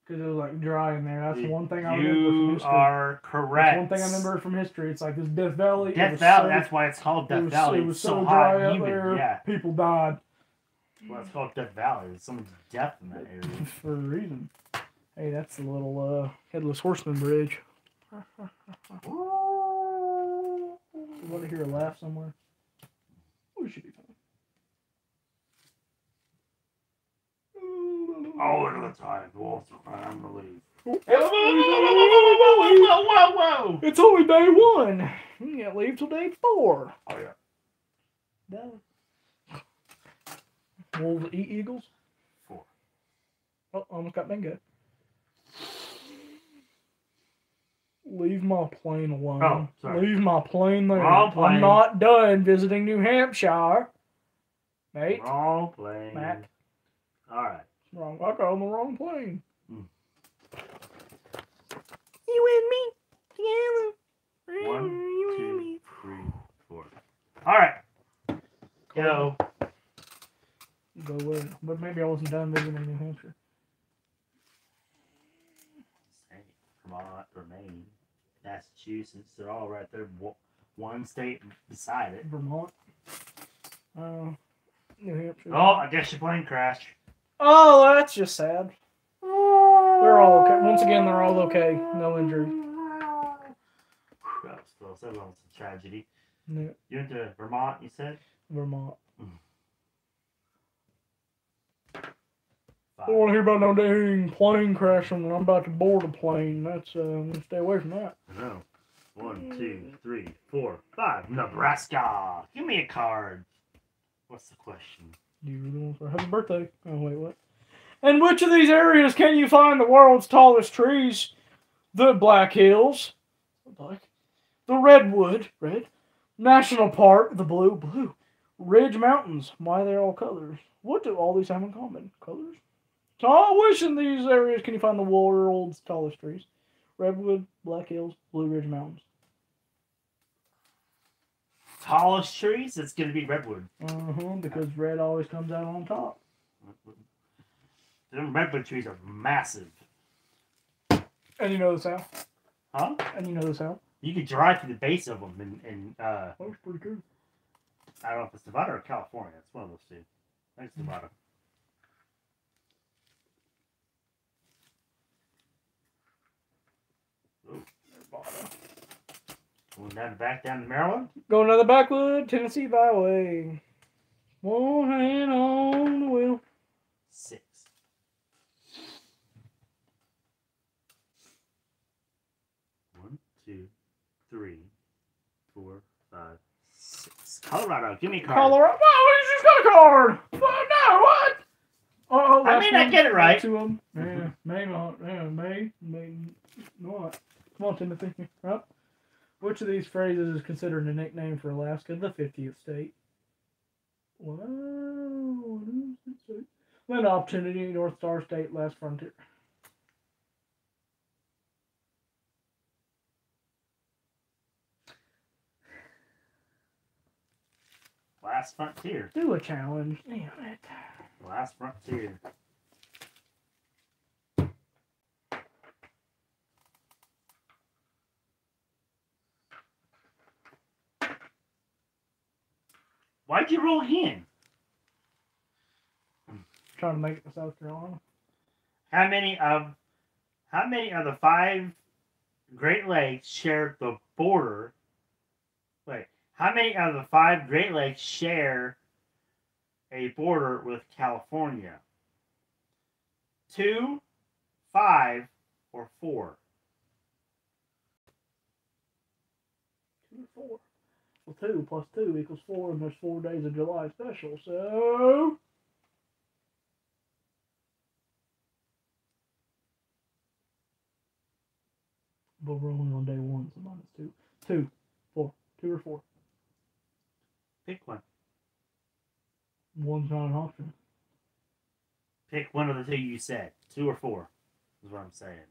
Because it was like dry in there. That's the one thing I remember from history. You are correct. That's one thing I remember from history. It's like this Death Valley. Death Valley, that's why it's called Death Valley. It was so dry up there. Yeah. People died. Well, it's called Death Valley. There's someone's death in that area. For a reason. Hey, that's the little Headless Horseman bridge. You want to hear a laugh somewhere? Oh, it should be fine. Oh, look at the time. The wolves are crying. I'm going to leave. Whoa. It's only day 1. You can't leave till day 4. Oh, yeah. No. Wolves eat eagles? 4. Oh, almost got bingo. Leave my plane alone. Oh, sorry. Leave my plane there. Wrong plane. I'm not done visiting New Hampshire. Mate. Wrong plane. Mac. All right. Wrong. I got on the wrong plane. You and me together. 1, 2, 3, 4. All right. Go. Go away. But maybe I wasn't done visiting New Hampshire. Vermont or Maine, Massachusetts. They're all right there. One state beside it. Vermont. New Hampshire. Oh, I guess your plane crashed. Oh, that's just sad. They're all okay. Once again, they're all okay. No injury. That was close. That was a tragedy. Yeah. You went to Vermont, you said? Vermont. I Five. don't want to hear about no dang plane crashing when I'm about to board a plane. That's, stay away from that. I know. 1, 2, 3, 4, 5. Nebraska. Give me a card. What's the question? Do you really want to happy birthday? Oh, wait, what? In which of these areas can you find the world's tallest trees? The Black Hills. Black. The Redwood. Red. National Park. The Blue. Ridge Mountains. Why they're all colors? What do all these have in common? Colors? Which in these areas can you find the world's tallest trees? Redwood, Black Hills, Blue Ridge Mountains. Tallest trees? It's going to be redwood. Because red always comes out on top. Them redwood trees are massive. And you know this how? Huh? And you know this how? You could drive through the base of them and That was pretty cool. I don't know if it's Nevada or California. It's one of those two. I think it's Nevada. Going back down to Maryland. Going to the backwood Tennessee byway. One hand on the wheel. 6. 1, 2, 3, 4, 5, 6. Colorado. Give me a card. Colorado. Oh, he's just got a card. Oh, no, what? Oh, I mean, I get it right. To him. Yeah, May not. Yeah, May not. Come on, Timothy. Right. Which of these phrases is considered a nickname for Alaska, the 50th state? Wow. Land opportunity, North Star State, last frontier. Last frontier. Do a challenge. Damn it. Last frontier. Why'd you roll again? Trying to make it to South Carolina. How many of the 5 Great Lakes share the border? Wait, how many of the 5 Great Lakes share a border with California? 2, 5, or 4? 2 or 4. Well, 2 plus 2 equals 4, and there's 4 days of July special, so... But we're only on day 1, so minus 2. 2, 4. 2 or 4. Pick one. 1's not an option. Pick one of the 2 you said. 2 or 4 is what I'm saying.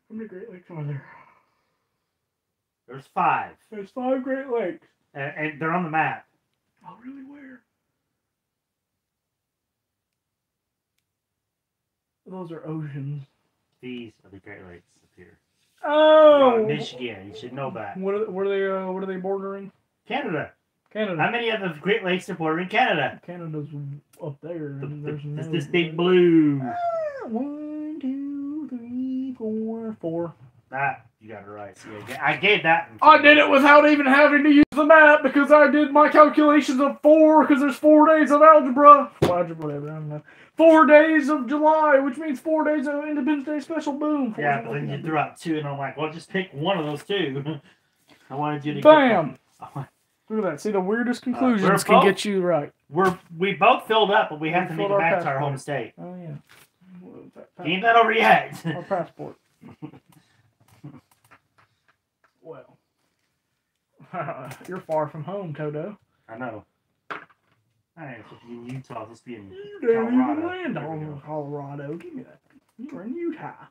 How many Great Lakes are there? There's 5. There's 5 Great Lakes. And they're on the map. Oh, really? Where? Those are oceans. These are the Great Lakes up here. Oh! Michigan. You should know that. What are they bordering? Canada. Canada. How many of the Great Lakes are bordering Canada? Canada's up there. And there's no... It's this big blue. 1, 2, 3, 4, 4. You got it right. See, I gave that. I did it without even having to use the map because I did my calculations of 4 because there's 4 days of algebra. Whatever, I don't know. 4 days of July, which means 4 days of Independence Day special. Boom. Yeah, but then you threw out 2, and I'm like, well, just pick one of those 2. I wanted you to. Bam. Look at that. See, the weirdest conclusions can get you right. We both filled up, but we have to make it back to our home state. Oh, yeah. Ain't that over yet? Our passport. Well, you're far from home, Toto. I know. I ain't supposed to be in Utah. Supposed to be in You don't even Colorado. land on Colorado. Give me that. You're in Utah.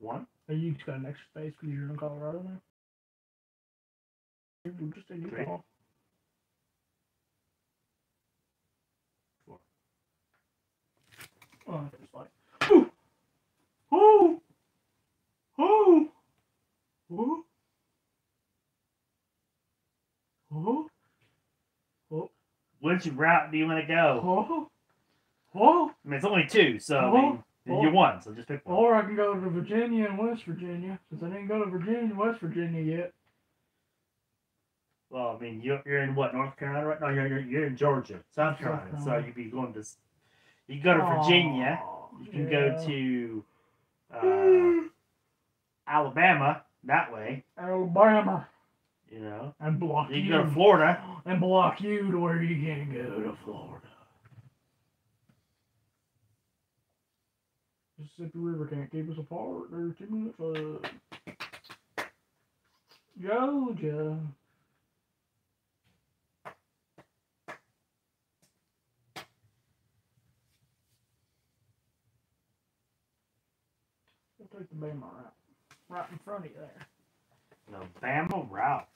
1. Oh, you just got an extra space because you're in Colorado now? You're just in Utah. 3. 4. Oh, it's like, ooh, ooh, ooh, ooh, ooh, ooh, Which route do you want to go? ooh, ooh. I mean, it's only 2, so I mean, you won, so just pick one. Or I can go to Virginia and West Virginia, since I didn't go to Virginia and West Virginia yet. Well, I mean, you're in what, North Carolina right now? No, you're in Georgia, South Carolina. So you'd be going to, you can go to Virginia. You can go to Alabama that way. Alabama. You know. And block you. You can go to Florida. And block you to where you can't go to Florida. Mississippi River can't keep us apart. There's 2 minutes left. Georgia. We'll take the Bama route. Right in front of you there. The Bama route.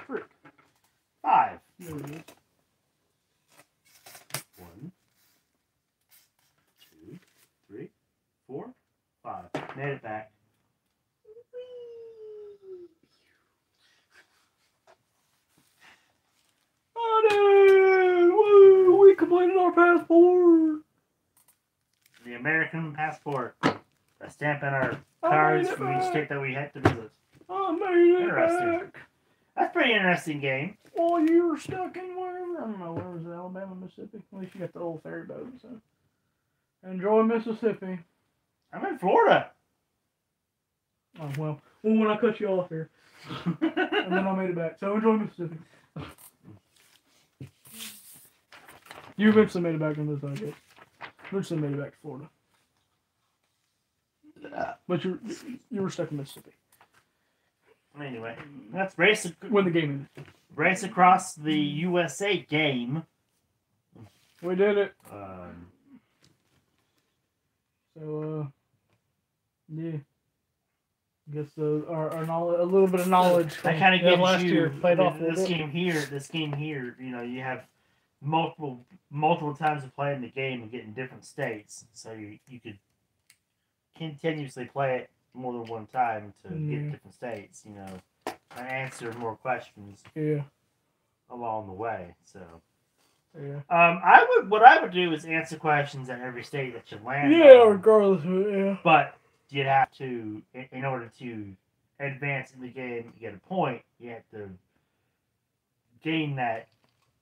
Frick. 5. There it is. 1, 2, 3, 4, 5. Made it back. Woo! We completed our passport. The American passport. A stamp in our cards from each state that we had to visit. I made it Interesting. back. That's a pretty interesting game. Oh, you were stuck in wherever. I don't know, where was it? Alabama, Mississippi? At least you got the old ferry boat, so. Enjoy Mississippi. I'm in Florida. Oh, well, when I cut you off here. And then I made it back. So enjoy Mississippi. You eventually made it back on this, I guess. Eventually made it back to Florida. But you were stuck in Mississippi. Anyway, let's race When the game ended. race across the USA game. We did it. Yeah. I guess our knowledge, a little bit of knowledge. That kind of gives last you year played off this game here. You know, you have multiple times of playing the game and getting different states, so you could continuously play it more than one time to get different states. You know, and answer more questions. Yeah. Along the way, so. Yeah. What I would do is answer questions at every state that you land. Yeah, on. regardless of it, yeah. But you'd have to, in order to advance in the game, get a point. You have to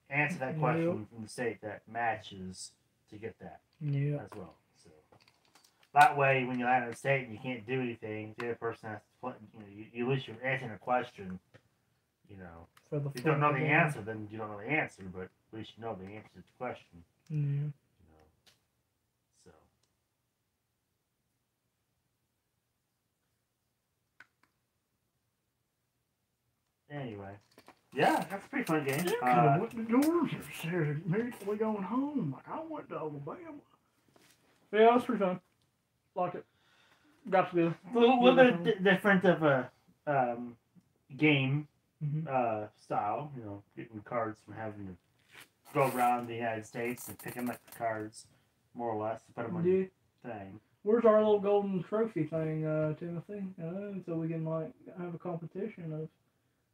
answer that question from the state that matches to get that. Yeah. As well. So that way, when you land in a state and you can't do anything, the other person has to. You at least you're answering a question. You know. If you don't know the answer, then you don't know the answer, but at least you know the answer to the question. Yeah. You know. So. Anyway. Yeah, that's a pretty fun game. You could have went to Georgia and said, we're going home. Like, I went to Alabama. Yeah, it was pretty fun. Liked it. Got to do a little bit different of a game. Style, you know, getting cards from having to go around the United States and picking up the cards, more or less, to put them on the thing. Where's our little golden trophy thing, Timothy? So we can, like, have a competition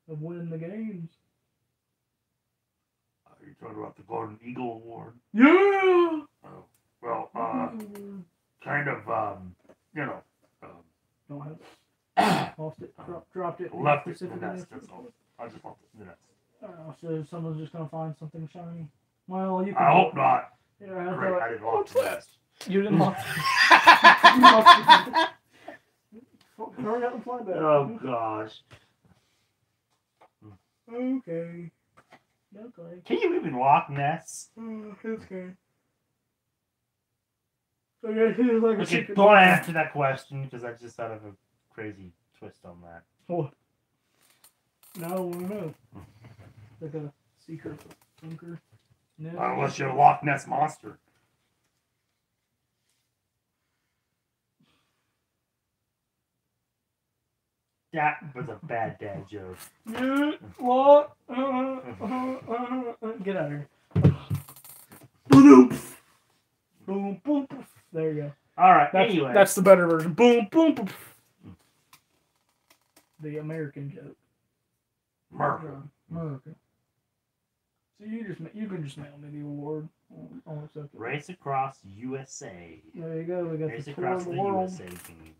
of winning the games. Are you talking about the Golden Eagle Award? Yeah! Oh, well, kind of, you know. Don't have it. Lost it. Dropped it. Left it in the nest, that's all. I just left it in the nest. So someone's just gonna find something shiny. Well, you can. I hope not. Yeah, Great, I didn't lock the nest. You didn't lock it. Hurry up and find that. Oh, gosh. Okay. Can you even lock nests? Okay. So yeah, here's like a Okay, secret. don't answer that question because I just thought of a crazy twist on that. Oh. No, no. Like a secret bunker. No. Unless you're a Loch Ness monster. That was a bad dad joke. Yeah, what? Get out of here. Boom, boom, boom. There you go. All right. That's, Anyway, that's the better version. Boom, boom, boom. The American joke. America. America. So you can just mail me the award. I'll accept it. Race Across USA. There you go. We got Race the tour Across of the the world. USA game.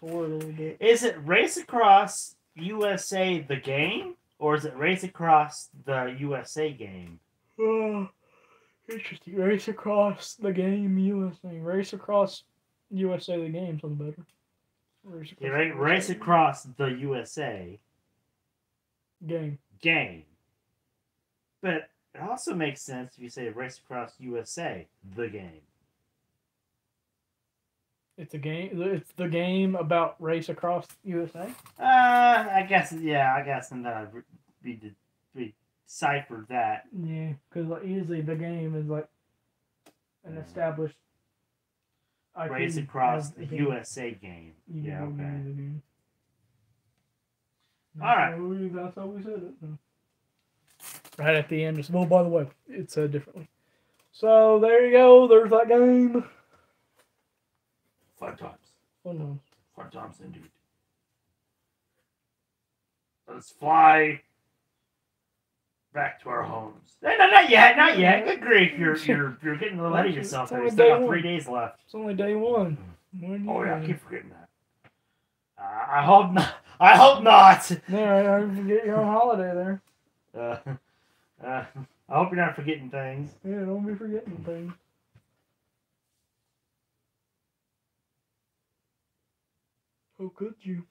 Tour it a little bit. Is it Race Across USA the game, or is it Race Across the USA game? Oh, interesting. Race across the game USA. Race across USA the game sounds better. Race Yeah, across right. the Race USA Across the USA game. game. But it also makes sense if you say Race Across USA the game. It's a game. It's the game about race across USA. I guess, yeah, I guess, and then we deciphered that. Yeah, because like, usually the game is like an established IP Race Across as the game. USA game. Yeah, okay. All Alright. That's how we said it. Right at the end, just well, by the way, it's said differently. So there you go. There's that game. Fun times. Fun Fun times indeed. Let's fly back to our homes. No, not yet, not yet. Good grief, you're getting a little ahead of yourself. It's There's only still day got 3 one. days left. It's only day one. Oh yeah, I keep forgetting that. I hope not. I hope not. Yeah, I forget you're on holiday there. I hope you're not forgetting things. Yeah, don't be forgetting things. How could you?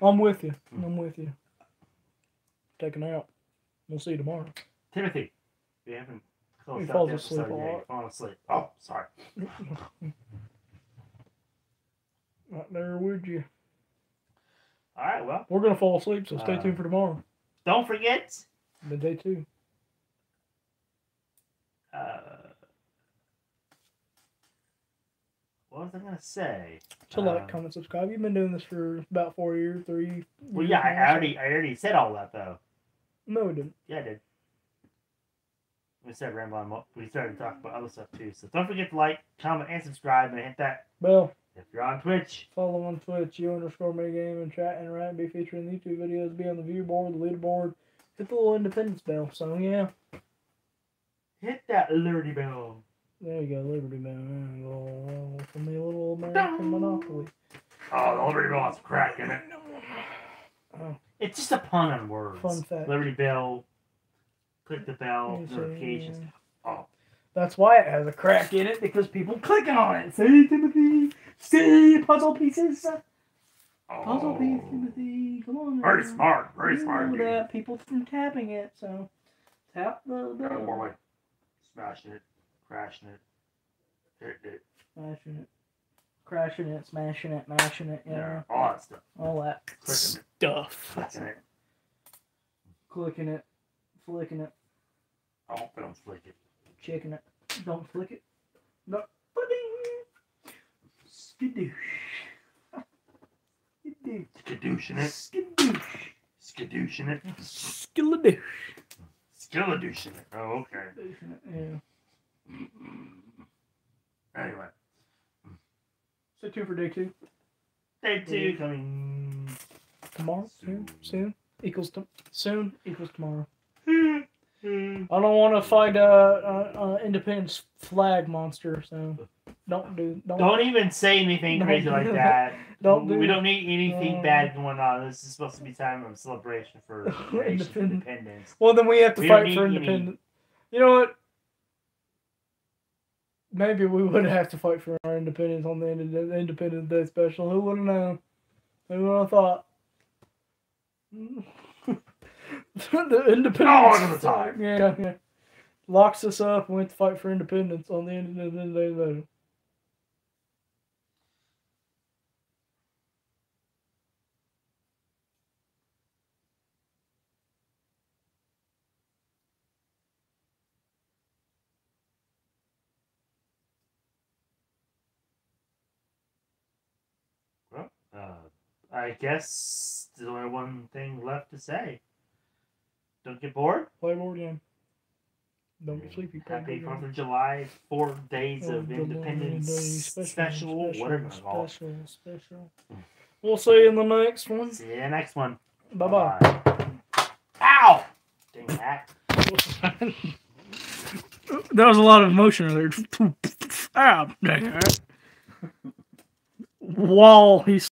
I'm with you. I'm with you. Taking out. We'll see you tomorrow. Timothy, we haven't closed He out falls the asleep episode a yet. lot. You're falling asleep. Oh, sorry. Right there, would you? All right, well. We're gonna fall asleep, so stay tuned for tomorrow. Don't forget. The day 2. What was I gonna say? So like, comment, subscribe. You've been doing this for about 4 years, 3 Well, years yeah, now, I already said all that though. No, we didn't. Yeah, I did. We started rambling. We started talking about other stuff too. So don't forget to like, comment, and subscribe, and hit that Bell. if you're on Twitch. Follow on Twitch, U_Me game, and chat and write, be featured in YouTube videos, be on the view board, the leaderboard. Hit the little independence bell. So yeah. Hit that Liberty Bell. There you go, Liberty Bell. For me, a little American Monopoly. Oh, the Liberty Bell has a crack in it. Oh. It's just a pun on words. Fun fact. Liberty Bell. Click the bell. You see, Notifications. Oh. That's why it has a crack in it, because people clicking on it. See, Timothy? See, puzzle pieces? Puzzle piece, Timothy. Come on. Very now. smart. Very You smart. know that people from tapping it, so tap the bell. More like smashing it, crashing it. Smashing it. Crashing it, smashing it, mashing it, yeah. All that stuff. All that Clicking stuff. Clicking it. Clicking it. Flicking it. Oh, don't flick it. Checking it. Don't flick it. No. Skidoosh. Skidoosh. Skadooshing it. Skidoosh. Skadooshing it. Skilladoosh. Skilladooshing it. Oh, okay. Yeah. Anyway. Stay tuned for day 2. Day 2 coming Tomorrow? Soon? Equals tomorrow. Hmm. I don't want to fight Independence flag monster, so don't even say anything crazy like that. We don't need anything bad going on. This is supposed to be time of celebration for independence. Well, then we have to fight for independence. You know what? Maybe we would have to fight for our independence on the Independence Day special. Who would have known? Who would have thought? The independence. All the time. Yeah. Locks us up and we have to fight for independence on the Independence Day later. Well, I guess there's only one thing left to say. Don't get bored. Play more game. Don't get sleepy. Happy 4th of July, 4 days of Independence special, whatever it's called. Special. We'll see you in the next one. See you next one. Bye-bye. Ow! Dang that. That was a lot of emotion there. Ah, dang it. While he's